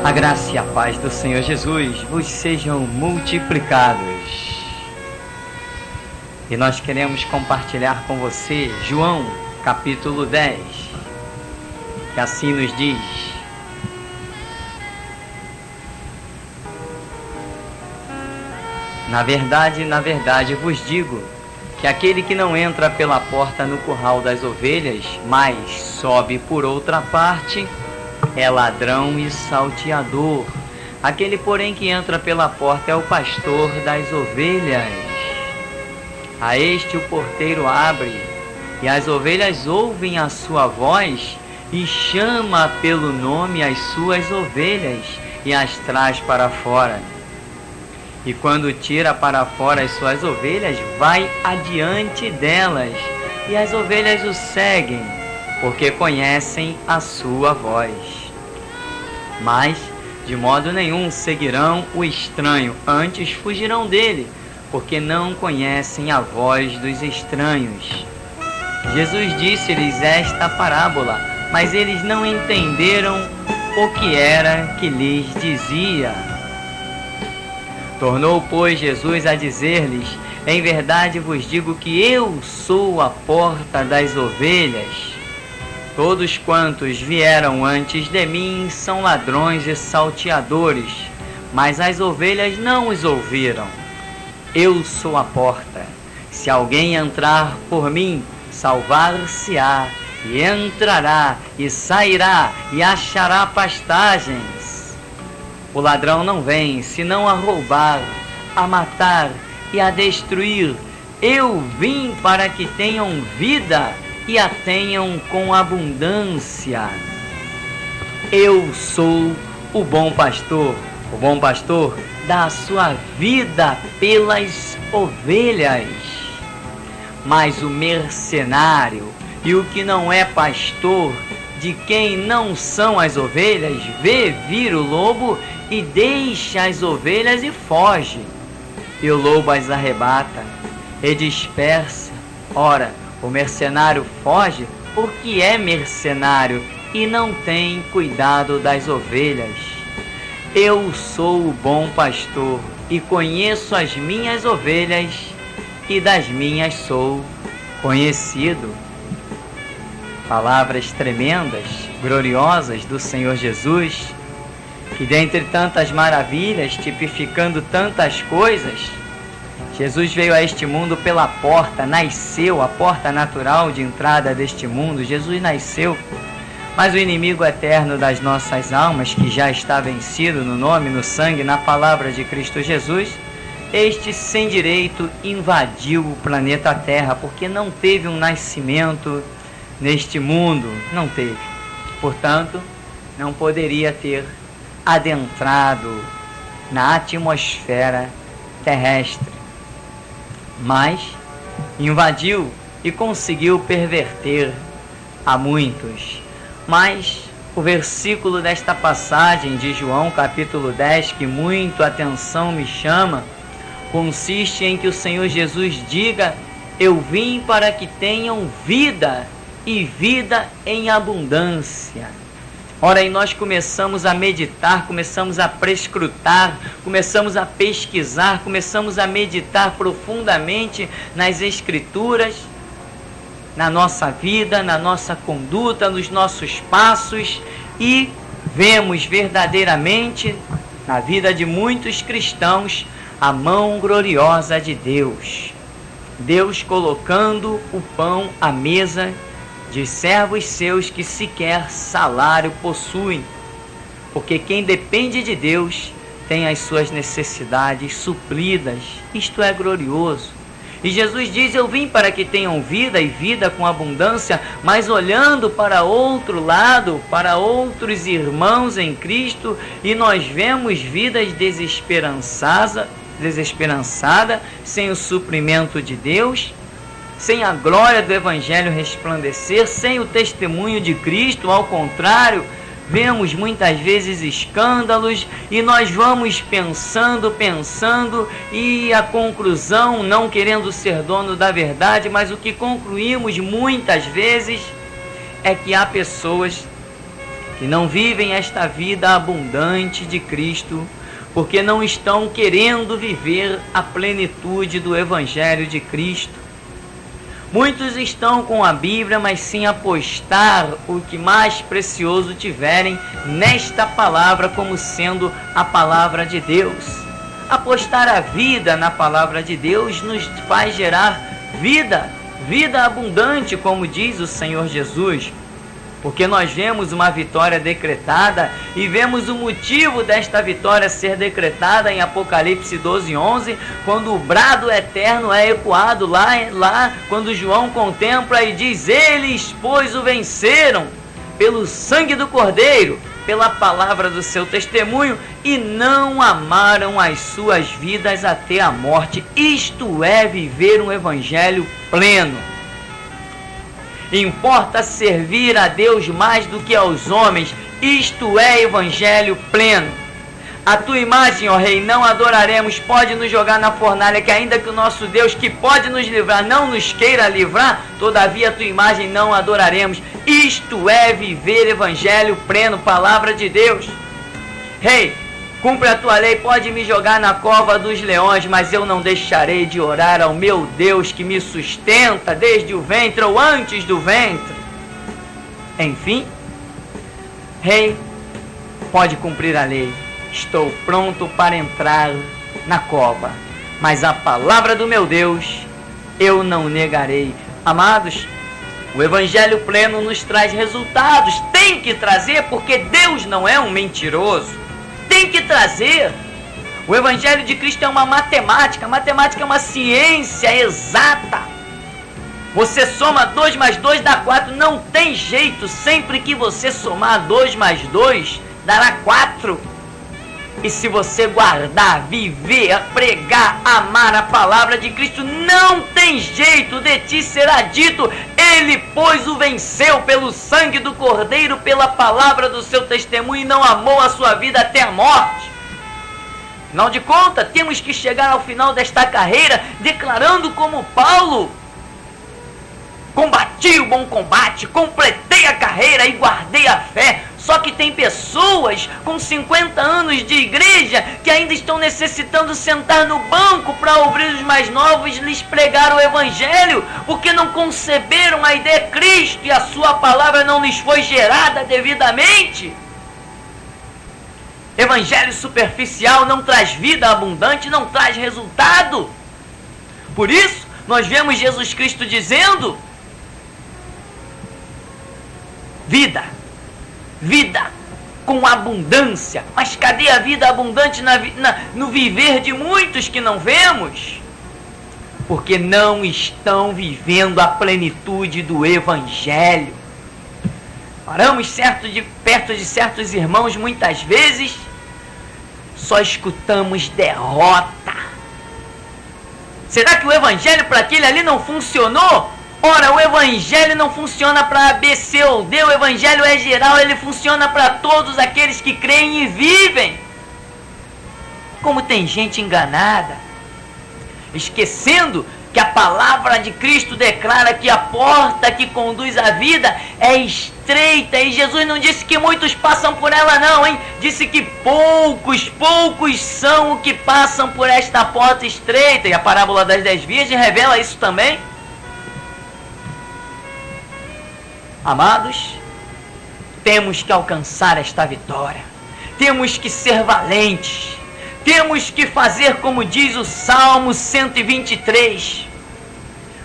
A graça e a paz do Senhor Jesus vos sejam multiplicados. E nós queremos compartilhar com você João, capítulo 10, que assim nos diz: na verdade vos digo, que aquele que não entra pela porta no curral das ovelhas, mas sobe por outra parte, é ladrão e salteador. Aquele, porém, que entra pela porta é o pastor das ovelhas. A este o porteiro abre, e as ovelhas ouvem a sua voz, e chama pelo nome as suas ovelhas, e as traz para fora. E quando tira para fora as suas ovelhas, vai adiante delas, e as ovelhas o seguem, porque conhecem a sua voz. Mas de modo nenhum seguirão o estranho, antes fugirão dele, porque não conhecem a voz dos estranhos. Jesus disse-lhes esta parábola, mas eles não entenderam o que era que lhes dizia. Tornou, pois, Jesus a dizer-lhes: em verdade vos digo que eu sou a porta das ovelhas. Todos quantos vieram antes de mim são ladrões e salteadores, mas as ovelhas não os ouviram. Eu sou a porta. Se alguém entrar por mim, salvar-se-á, e entrará, e sairá, e achará pastagens. O ladrão não vem, senão a roubar, a matar e a destruir. Eu vim para que tenham vida e a tenham com abundância. Eu sou o bom pastor. O bom pastor dá a sua vida pelas ovelhas. Mas o mercenário e o que não é pastor, de quem não são as ovelhas, vê vir o lobo e deixa as ovelhas e foge. E o lobo as arrebata e dispersa. Ora, o mercenário foge porque é mercenário e não tem cuidado das ovelhas. Eu sou o bom pastor e conheço as minhas ovelhas, e das minhas sou conhecido. Palavras tremendas, gloriosas do Senhor Jesus, que dentre tantas maravilhas, tipificando tantas coisas, Jesus veio a este mundo pela porta, nasceu, a porta natural de entrada deste mundo. Jesus nasceu, mas o inimigo eterno das nossas almas, que já está vencido no nome, no sangue, na palavra de Cristo Jesus, este sem direito invadiu o planeta Terra, porque não teve um nascimento neste mundo, não teve. Portanto, não poderia ter adentrado na atmosfera terrestre. Mas invadiu e conseguiu perverter a muitos. Mas o versículo desta passagem de João, capítulo 10, que muito atenção me chama, consiste em que o Senhor Jesus diga: eu vim para que tenham vida, e vida em abundância. Ora, e nós começamos a meditar, começamos a prescrutar, começamos a pesquisar, começamos a meditar profundamente nas Escrituras, na nossa vida, na nossa conduta, nos nossos passos, e vemos verdadeiramente na vida de muitos cristãos a mão gloriosa de Deus. Deus colocando o pão à mesa de servos seus que sequer salário possuem, porque quem depende de Deus tem as suas necessidades supridas. Isto é glorioso. E Jesus diz: eu vim para que tenham vida, e vida com abundância. Mas olhando para outro lado, para outros irmãos em Cristo, e nós vemos vidas desesperançada, sem o suprimento de Deus, sem a glória do Evangelho resplandecer, sem o testemunho de Cristo. Ao contrário, vemos muitas vezes escândalos, e nós vamos pensando, e a conclusão, não querendo ser dono da verdade, mas o que concluímos muitas vezes é que há pessoas que não vivem esta vida abundante de Cristo, porque não estão querendo viver a plenitude do Evangelho de Cristo. Muitos estão com a Bíblia, mas sem apostar o que mais precioso tiverem nesta palavra como sendo a palavra de Deus. Apostar a vida na palavra de Deus nos faz gerar vida, vida abundante, como diz o Senhor Jesus. Porque nós vemos uma vitória decretada e vemos o motivo desta vitória ser decretada em Apocalipse 12:11, quando o brado eterno é ecoado lá quando João contempla e diz: eles, pois, o venceram pelo sangue do Cordeiro, pela palavra do seu testemunho, e não amaram as suas vidas até a morte. Isto é viver um evangelho pleno. Importa servir a Deus mais do que aos homens. Isto é evangelho pleno. A tua imagem, ó Rei, não adoraremos. Pode nos jogar na fornalha, que ainda que o nosso Deus, que pode nos livrar, não nos queira livrar, todavia a tua imagem não adoraremos. Isto é viver evangelho pleno, palavra de Deus. Rei, cumpre a tua lei, pode me jogar na cova dos leões, mas eu não deixarei de orar ao meu Deus que me sustenta desde o ventre ou antes do ventre. Enfim, Rei, pode cumprir a lei. Estou pronto para entrar na cova, mas a palavra do meu Deus eu não negarei. Amados, o evangelho pleno nos traz resultados. Tem que trazer, porque Deus não é um mentiroso. Tem que trazer. O Evangelho de Cristo é uma matemática. A matemática é uma ciência exata. Você soma 2 mais 2 dá 4. Não tem jeito. Sempre que você somar 2 mais 2 dará 4. E se você guardar, viver, pregar, amar a palavra de Cristo, não tem jeito. De ti será dito: ele, pois, o venceu pelo sangue do Cordeiro, pela palavra do seu testemunho, e não amou a sua vida até a morte. Afinal de contas, temos que chegar ao final desta carreira declarando como Paulo: combati o bom combate, completei a carreira e guardei a fé. Só que tem pessoas com 50 anos de igreja que ainda estão necessitando sentar no banco para ouvir os mais novos lhes pregar o evangelho, porque não conceberam a ideia de Cristo e a sua palavra não lhes foi gerada devidamente. Evangelho superficial não traz vida abundante, não traz resultado. Por isso, nós vemos Jesus Cristo dizendo: vida com abundância. Mas cadê a vida abundante no viver de muitos que não vemos? Porque não estão vivendo a plenitude do evangelho. Paramos perto de certos irmãos, muitas vezes só escutamos derrota. Será que o evangelho para aquele ali não funcionou? Ora, o evangelho não funciona para A, B, C ou D. O evangelho é geral, ele funciona para todos aqueles que creem e vivem. Como tem gente enganada, esquecendo que a palavra de Cristo declara que a porta que conduz à vida é estreita, e Jesus não disse que muitos passam por ela não, hein? Disse que poucos são os que passam por esta porta estreita, e a parábola das 10 virgens revela isso também. Amados, temos que alcançar esta vitória, temos que ser valentes, temos que fazer como diz o Salmo 123,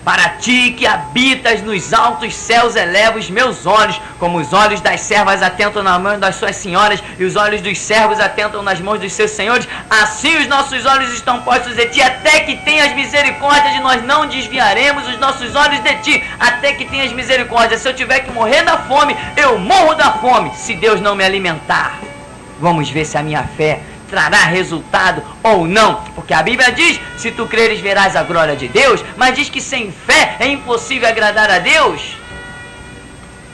para ti que habitas nos altos céus, eleva os meus olhos, como os olhos das servas atentam nas mãos das suas senhoras, e os olhos dos servos atentam nas mãos dos seus senhores, assim os nossos olhos estão postos em ti, até que tenhas misericórdia de nós, não desviaremos os nossos olhos de ti, até que tenhas misericórdia. Se eu tiver que morrer da fome, eu morro da fome, se Deus não me alimentar. Vamos ver se a minha fé trará resultado ou não, porque a Bíblia diz: se tu creres verás a glória de Deus, mas diz que sem fé é impossível agradar a Deus,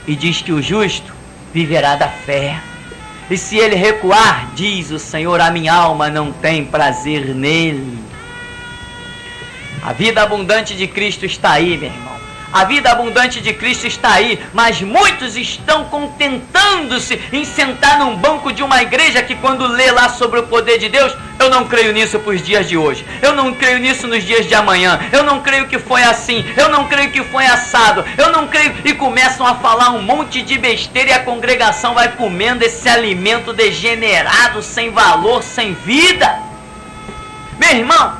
e diz que o justo viverá da fé, e se ele recuar, diz o Senhor, a minha alma não tem prazer nele. A vida abundante de Cristo está aí, meu irmão. A vida abundante de Cristo está aí, mas muitos estão contentando-se em sentar num banco de uma igreja que, quando lê lá sobre o poder de Deus, eu não creio nisso para os dias de hoje, eu não creio nisso nos dias de amanhã, eu não creio que foi assim, eu não creio que foi assado, eu não creio, e começam a falar um monte de besteira, e a congregação vai comendo esse alimento degenerado, sem valor, sem vida. Meu irmão,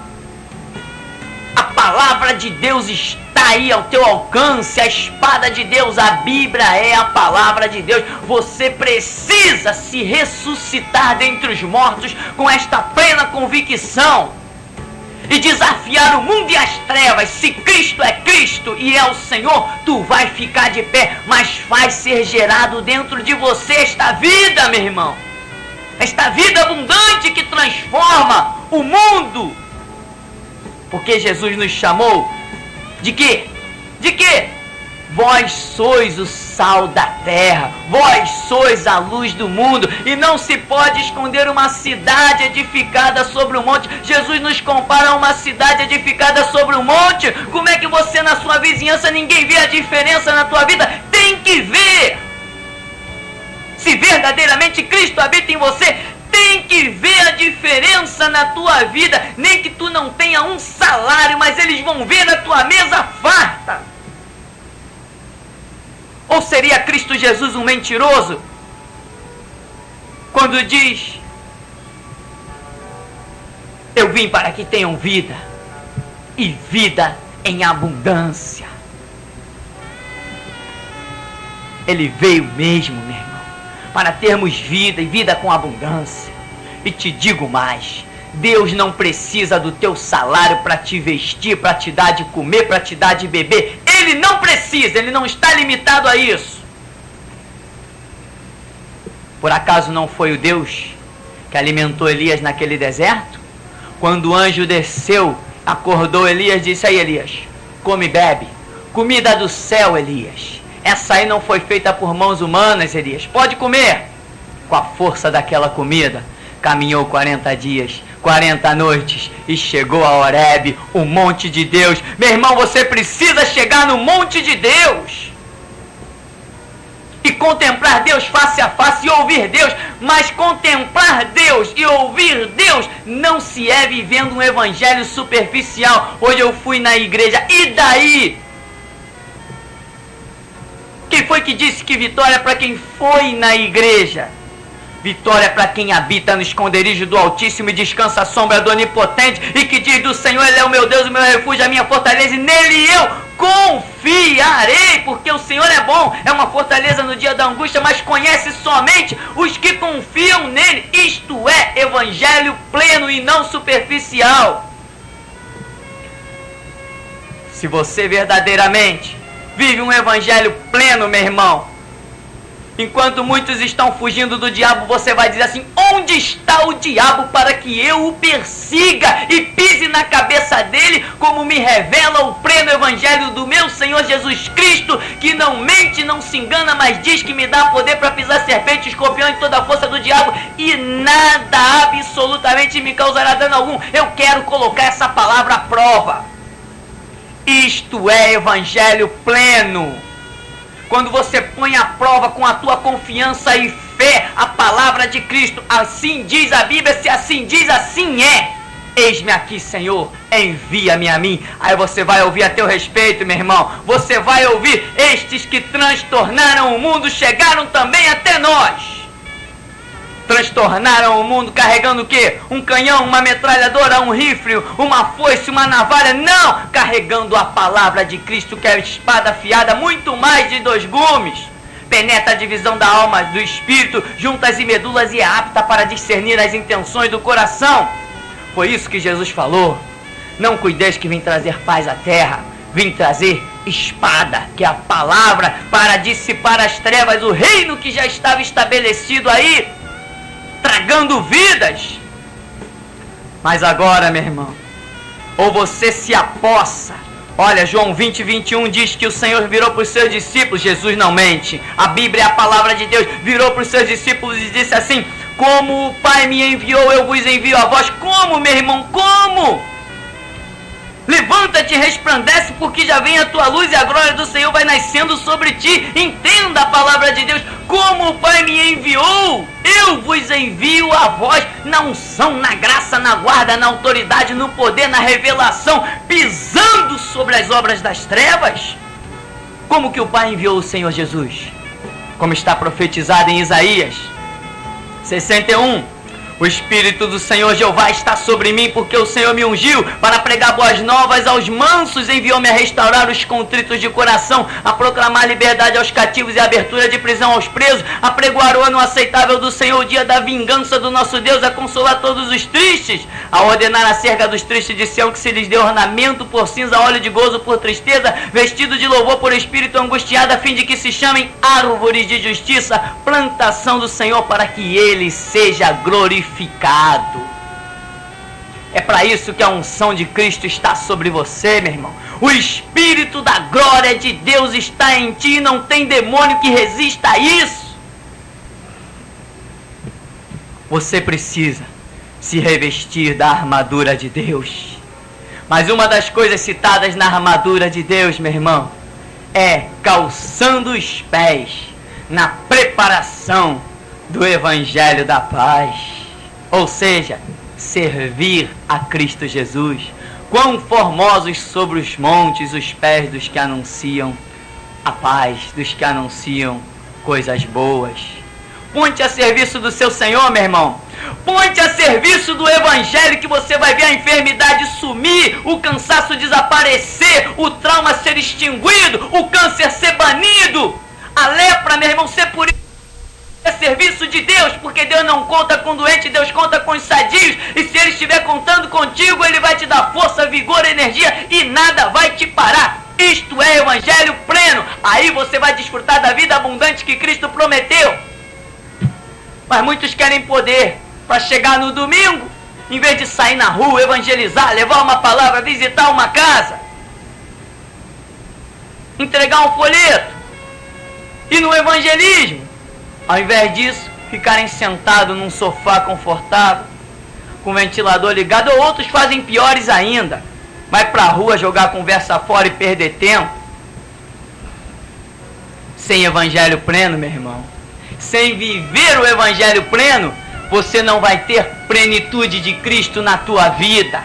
a palavra de Deus está aí ao teu alcance, a espada de Deus, a Bíblia é a palavra de Deus. Você precisa se ressuscitar dentre os mortos com esta plena convicção e desafiar o mundo e as trevas. Se Cristo é Cristo e é o Senhor, tu vai ficar de pé, mas vai ser gerado dentro de você esta vida, meu irmão, esta vida abundante que transforma o mundo. Porque Jesus nos chamou de quê? De quê? Vós sois o sal da terra, vós sois a luz do mundo, e não se pode esconder uma cidade edificada sobre um monte. Jesus nos compara a uma cidade edificada sobre um monte. Como é que você, na sua vizinhança, ninguém vê a diferença na tua vida? Tem que ver. Se verdadeiramente Cristo habita em você, tem que ver a diferença na tua vida. Nem que tu não tenha um salário, mas eles vão ver na tua mesa farta. Ou seria Cristo Jesus um mentiroso quando diz: eu vim para que tenham vida, e vida em abundância? Ele veio mesmo, meu irmão, para termos vida, e vida com abundância. E te digo mais, Deus não precisa do teu salário para te vestir, para te dar de comer, para te dar de beber. Ele não precisa, ele não está limitado a isso. Por acaso não foi o Deus que alimentou Elias naquele deserto? Quando o anjo desceu, acordou Elias, disse: aí, Elias, come e bebe. Comida do céu, Elias. Essa aí não foi feita por mãos humanas, Elias. Pode comer. Com a força daquela comida, caminhou 40 dias, 40 noites, e chegou a Horebe, o monte de Deus. Meu irmão, você precisa chegar no monte de Deus e contemplar Deus face a face e ouvir Deus. Mas contemplar Deus e ouvir Deus não se é vivendo um evangelho superficial. Hoje eu fui na igreja, e daí? Quem foi que disse que vitória é para quem foi na igreja? Vitória para quem habita no esconderijo do Altíssimo e descansa à sombra do Onipotente, e que diz do Senhor: ele é o meu Deus, o meu refúgio, a minha fortaleza, e nele eu confiarei. Porque o Senhor é bom, é uma fortaleza no dia da angústia, mas conhece somente os que confiam nele. Isto é evangelho pleno e não superficial. Se você verdadeiramente vive um evangelho pleno, meu irmão, enquanto muitos estão fugindo do diabo, você vai dizer assim: onde está o diabo para que eu o persiga e pise na cabeça dele, como me revela o pleno evangelho do meu Senhor Jesus Cristo, que não mente, não se engana, mas diz que me dá poder para pisar serpente, escorpião e toda a força do diabo, e nada absolutamente me causará dano algum. Eu quero colocar essa palavra à prova. Isto é evangelho pleno. Quando você põe à prova com a tua confiança e fé a palavra de Cristo: assim diz a Bíblia, se assim diz, assim é. Eis-me aqui, Senhor, envia-me a mim. Aí você vai ouvir a teu respeito, meu irmão. Você vai ouvir: estes que transtornaram o mundo chegaram também até nós. Transtornaram o mundo carregando o quê? Um canhão, uma metralhadora, um rifle, uma foice, uma navalha? Não! Carregando a palavra de Cristo, que é a espada afiada, muito mais de 2 gumes. Penetra a divisão da alma, do espírito, juntas e medulas, e é apta para discernir as intenções do coração. Foi isso que Jesus falou: não cuideis que vim trazer paz à terra, vim trazer espada, que é a palavra, para dissipar as trevas, o reino que já estava estabelecido aí, tragando vidas. Mas agora, meu irmão, ou você se apossa. Olha, João 20, 21 diz que o Senhor virou para os seus discípulos. Jesus não mente, a Bíblia é a palavra de Deus. Virou para os seus discípulos e disse assim: como o Pai me enviou, eu vos envio a vós. Como, meu irmão, como? Levanta-te e resplandece, porque já vem a tua luz e a glória do Senhor vai nascendo sobre ti. Entenda a palavra de Deus. Como o Pai me enviou, eu vos envio a vós, na unção, na graça, na guarda, na autoridade, no poder, na revelação, pisando sobre as obras das trevas. Como que o Pai enviou o Senhor Jesus? Como está profetizado em Isaías 61. O Espírito do Senhor Jeová está sobre mim, porque o Senhor me ungiu para pregar boas novas aos mansos, enviou-me a restaurar os contritos de coração, a proclamar liberdade aos cativos e abertura de prisão aos presos, a pregoar o ano aceitável do Senhor, o dia da vingança do nosso Deus, a consolar todos os tristes, a ordenar acerca dos tristes de Sião que se lhes dê ornamento por cinza, óleo de gozo por tristeza, vestido de louvor por espírito angustiado, a fim de que se chamem árvores de justiça, plantação do Senhor, para que ele seja glorificado. É para isso que a unção de Cristo está sobre você, meu irmão. O Espírito da glória de Deus está em ti, não tem demônio que resista a isso. Você precisa se revestir da armadura de Deus. Mas uma das coisas citadas na armadura de Deus, meu irmão, é calçando os pés na preparação do Evangelho da paz. Ou seja, servir a Cristo Jesus. Quão formosos sobre os montes os pés dos que anunciam a paz, dos que anunciam coisas boas. Ponte a serviço do seu Senhor, meu irmão. Ponte a serviço do Evangelho, que você vai ver a enfermidade sumir, o cansaço desaparecer, o trauma ser extinguido, o câncer ser banido, a lepra, meu irmão, ser purificado. É serviço de Deus, porque Deus não conta com doente, Deus conta com os sadios, e se Ele estiver contando contigo, Ele vai te dar força, vigor, energia, e nada vai te parar. Isto é Evangelho pleno. Aí você vai desfrutar da vida abundante que Cristo prometeu. Mas muitos querem poder para chegar no domingo, em vez de sair na rua, evangelizar, levar uma palavra, visitar uma casa, entregar um folheto, e no evangelismo, ao invés disso, ficarem sentados num sofá confortável, com o ventilador ligado, ou outros fazem piores ainda, vai pra rua jogar a conversa fora e perder tempo. Sem evangelho pleno, meu irmão, sem viver o evangelho pleno, você não vai ter plenitude de Cristo na tua vida.